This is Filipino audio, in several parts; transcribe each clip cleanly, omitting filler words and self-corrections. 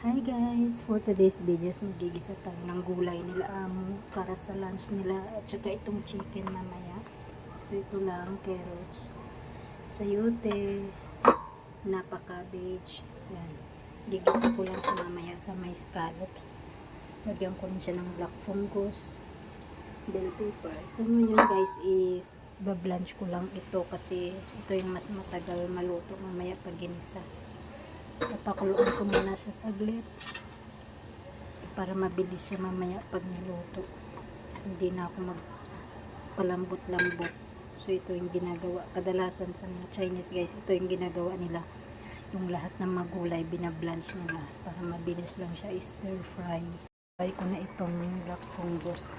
Hi guys! For today's videos, magigisa tayo ng gulay nila para sa lunch nila at saka itong chicken mamaya. So ito lang, carrots, sayote, napa cabbage, yan. Gigisa ko lang siya mamaya sa may scallops. Lagyan ko rin siya ng black fungus, bell pepper. So ngayon guys is bablanch ko lang ito kasi ito yung mas matagal maluto mamaya pag ginisa. Papakuluan ko muna siya saglit para mabilis siya mamaya pag niluto. Hindi na ako magpalambot-lambot. So ito yung ginagawa. Kadalasan sa mga Chinese guys, ito yung ginagawa nila. Yung lahat ng magulay binablanch nila para mabilis lang siya stir fry. Try ko na itong black fungus.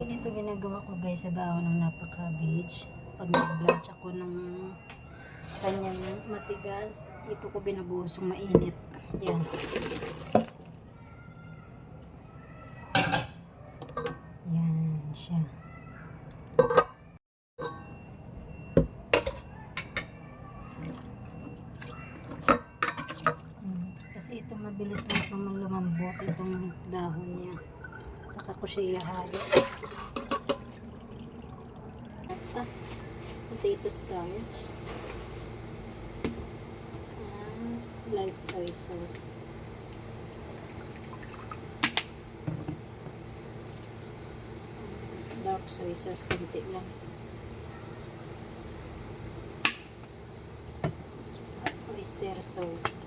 Ito ginagawa ko guys sa dahon ng napa cabbage. Pag nag-blanch ako ng kanyang matigas, dito ko binabuhos yung mainit. Yan. Yan siya. Kasi ito mabilis lang naman lumambot itong dahon niya. Saka ko siya ihalo. Potato starch, light soy sauce, dark soy sauce konti lang, oyster sauce,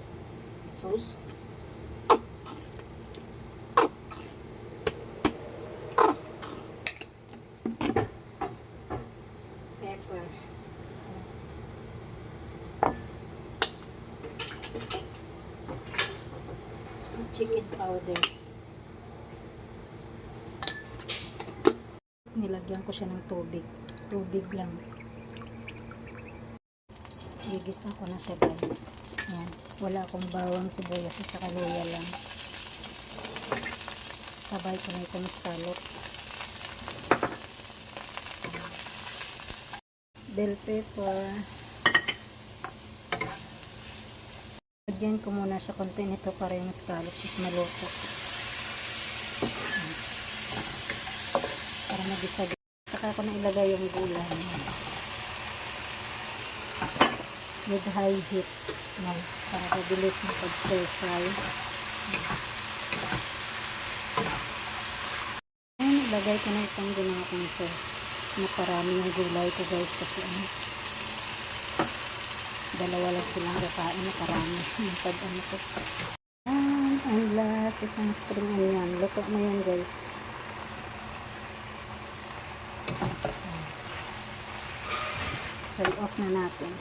pepper, chicken powder. Nilagyan ko siya ng tubig lang. Gigisa ko na siya guys. Yan. Wala akong bawang, sibuyas at saka luya lang. Sabay ko na itong scallop, bell pepper. Lagyan ko muna siya konti nito para yung scallops is maluto. Para magisa. Saka ko na ilagay yung gulay. With high heat. No, para mabilis na pag-stir fry. Ayan, ilagay ko na itong ginawa kong sauce. Naparami yung gulay ko guys kasi dalawa lang silang kakain na karami. Pag ano ko. Ang last itong spring onion. Luto na yan guys. So off na natin.